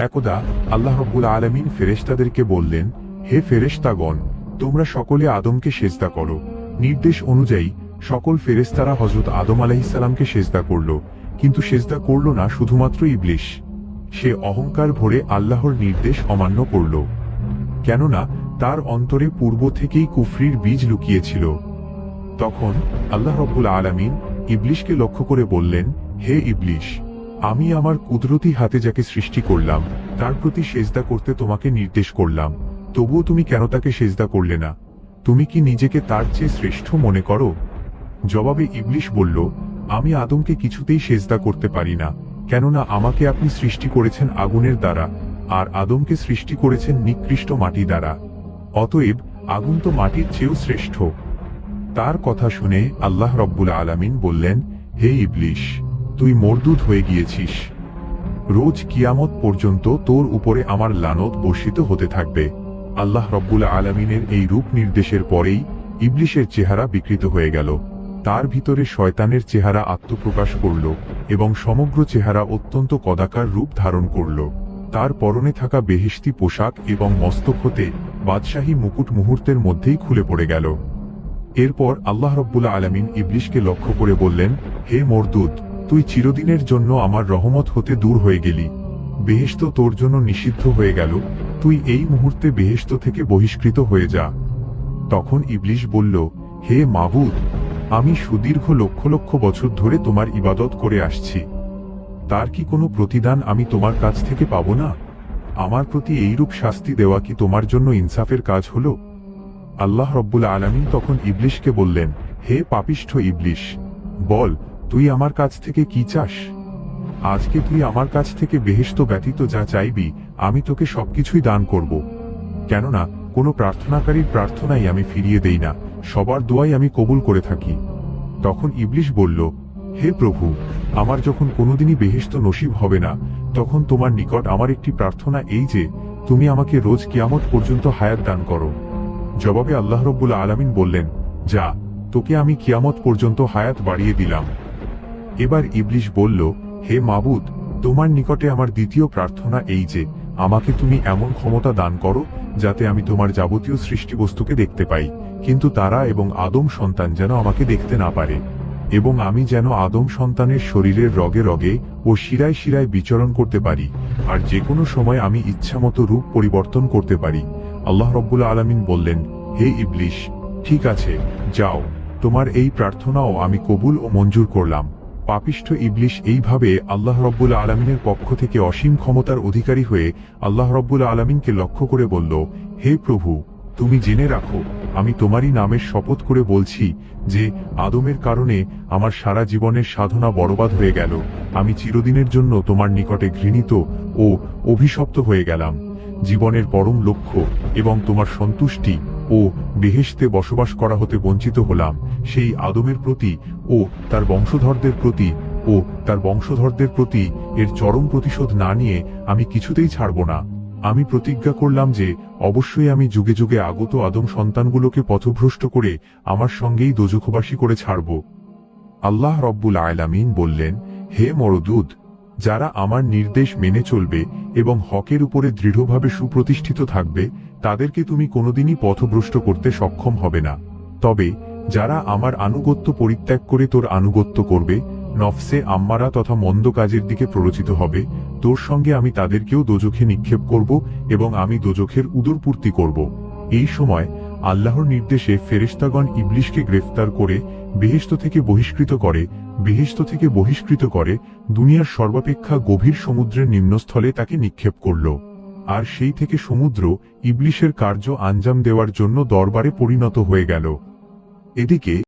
একদা আল্লাহ রাব্বুল আলামিন ফেরেশতাদেরকে বললেন, হে ফেরেশতাগণ, তোমরা সকলে আদমকে সেজদা করো। নির্দেশ অনুযায়ী সকল ফেরেশতারা হযরত আদম আলাইহিস সালামকে সেজদা করল, কিন্তু সেজদা করল না শুধুমাত্র ইবলিস। সে অহংকার ভরে আল্লাহর নির্দেশ অমান্য করল, কেননা তার অন্তরে পূর্ব থেকেই কুফরির বীজ লুকিয়েছিল। তখন আল্লাহ রাব্বুল আলামিন ইবলিসকে লক্ষ্য করে বললেন, হে ইবলিস, আমি আমার কুদরতি হাতে যাকে সৃষ্টি করলাম তার প্রতি সেজদা করতে তোমাকে নির্দেশ করলাম, তবুও তুমি কেন তাকে সেজদা করলে না? তুমি কি নিজেকে তার চেয়ে শ্রেষ্ঠ মনে করো? জবাবে ইবলিস বলল, আমি আদমকে কিছুতেই সেজদা করতে পারি না, কেননা আমাকে আপনি সৃষ্টি করেছেন আগুনের দ্বারা, আর আদমকে সৃষ্টি করেছেন নিকৃষ্ট মাটি দ্বারা। অতএব আগুন তো মাটির চেয়েও শ্রেষ্ঠ। তার কথা শুনে আল্লাহ রাব্বুল আলামিন বললেন, হে ইবলিস, তুই মরদুদ হয়ে গিয়েছিস। রোজ কিয়ামত পর্যন্ত তোর উপরে আমার লানত বর্ষিত হতে থাকবে। আল্লাহ রাব্বুল আলামিনের এই রূপ নির্দেশের পরেই ইবলিসের চেহারা বিকৃত হয়ে গেল। তার ভিতরে শয়তানের চেহারা আত্মপ্রকাশ করল এবং সমগ্র চেহারা অত্যন্ত কদাকার রূপ ধারণ করল। তার পরনে থাকা বেহেশতি পোশাক এবং মস্তক হতে বাদশাহী মুকুট মুহূর্তের মধ্যেই খুলে পড়ে গেল। এরপর আল্লাহ রাব্বুল আলামিন ইবলিসকে লক্ষ্য করে বললেন, হে মরদুদ, তুই চিরদিনের জন্য আমার রহমত হতে দূর হয়ে গেলি। বেহেশত তোর জন্য নিষিদ্ধ হয়ে গেল, তুই এই মুহূর্তে বেহেশত থেকে বহিষ্কৃত হয়ে যা। তখন ইবলিস বলল, হে মাবুদ, আমি সুদীর্ঘ লক্ষ লক্ষ বছর ধরে তোমার ইবাদত করে আসছি, তার কি কোনো প্রতিদান আমি তোমার কাছ থেকে পাবো না? আমার প্রতি এইরূপ শাস্তি দেওয়া কি তোমার জন্য ইনসাফের কাজ হলো? আল্লাহ রাব্বুল আলামিন তখন ইবলিসকে বললেন, হে পাপিষ্ঠ ইবলিস, বল, তুই আমার কাছ থেকে কি চাস? আজকে তুই আমার কাছ থেকে বেহেশত ব্যতীত যা চাইবি আমি তোকে সবকিছুই দান করব। কেননা কোনো প্রার্থনাকারীর প্রার্থনাই আমি ফিরিয়ে দেই না, সবার দোয়াই আমি কবুল করে থাকি। তখন ইবলিস বলল, হে প্রভু, আমার যখন কোনোদিনই বেহেশত নসিব হবে না, তখন তোমার নিকট আমার একটি প্রার্থনা এই যে, তুমি আমাকে রোজ কিয়ামত পর্যন্ত হায়াত দান করো। জবাবে আল্লাহ রাব্বুল আলামিন বললেন, যা, তোকে আমি কিয়ামত পর্যন্ত হায়াত বাড়িয়ে দিলাম। এবার ইবলিস বলল, হে মাবুদ, তোমার নিকটে আমার দ্বিতীয় প্রার্থনা এই যে, আমাকে তুমি এমন ক্ষমতা দান করো যাতে আমি তোমার যাবতীয় সৃষ্টিবস্তুকে দেখতে পাই, কিন্তু তারা এবং আদম সন্তান যেন আমাকে দেখতে না পারে, এবং আমি যেন আদম সন্তানের শরীরের রগে রগে ও শিরায় শিরায় বিচরণ করতে পারি, আর যে কোনো সময় আমি ইচ্ছামতো রূপ পরিবর্তন করতে পারি। আল্লাহ রাব্বুল আলামিন বললেন, হে ইবলিস, ঠিক আছে, যাও, তোমার এই প্রার্থনাও আমি কবুল ও মঞ্জুর করলাম। পাপিষ্ঠ ইবলিস এইভাবে আল্লাহ রাব্বুল আলামিনের পক্ষ থেকে অসীম ক্ষমতার অধিকারী হয়ে আল্লাহ রাব্বুল আলামিনকে লক্ষ্য করে বলল, হে প্রভু, তুমি জেনে রাখো, আমি তোমারই নামের শপথ করে বলছি যে আদমের কারণে আমার সারা জীবনের সাধনা বরবাদ হয়ে গেল। আমি চিরদিনের জন্য তোমার নিকটে ঘৃণিত ও অভিশপ্ত হয়ে গেলাম। জীবনের পরম লক্ষ্য এবং তোমার সন্তুষ্টি ও বেহেশতে বসবাস করা হতে বঞ্চিত হলাম সেই আদমের প্রতি ও তার বংশধরদের প্রতি এর চরম প্রতিশোধ না নিয়ে আমি কিছুতেই ছাড়ব না। আমি প্রতিজ্ঞা করলাম যে অবশ্যই আমি যুগে যুগে আগত আদম সন্তানগুলোকে পথভ্রষ্ট করে আমার সঙ্গেই দোজখবাসী করে ছাড়ব। আল্লাহ রাব্বুল আলামিন বললেন, হে মরদুদ, যারা আমার নির্দেশ মেনে চলবে এবং হকের উপরে দৃঢ়ভাবে সুপ্রতিষ্ঠিত থাকবে তাদেরকে তুমি কোনোদিনই পথভ্রষ্ট করতে সক্ষম হবে না। তবে যারা আমার আনুগত্য পরিত্যাগ করে তোর আনুগত্য করবে, নফসে আম্মারা তথা মন্দ কাজের দিকে প্ররোচিত হবে, তোর সঙ্গে আমি তাদেরকেও দোজখে নিক্ষেপ করব এবং আমি দোজখের উদরপূর্তি করব। এই সময় আল্লাহর নির্দেশে ফেরেশতাগণ ইবলিসকে গ্রেফতার করে বেহেশত থেকে বহিষ্কৃত করে দুনিয়ার সর্বাপেক্ষা গভীর সমুদ্রের নিম্নস্থলে তাকে নিক্ষেপ করল। আর সেই থেকে সমুদ্র ইবলিসের কার্য আঞ্জাম দেওয়ার জন্য দরবারে পরিণত হয়ে গেল। এদিকে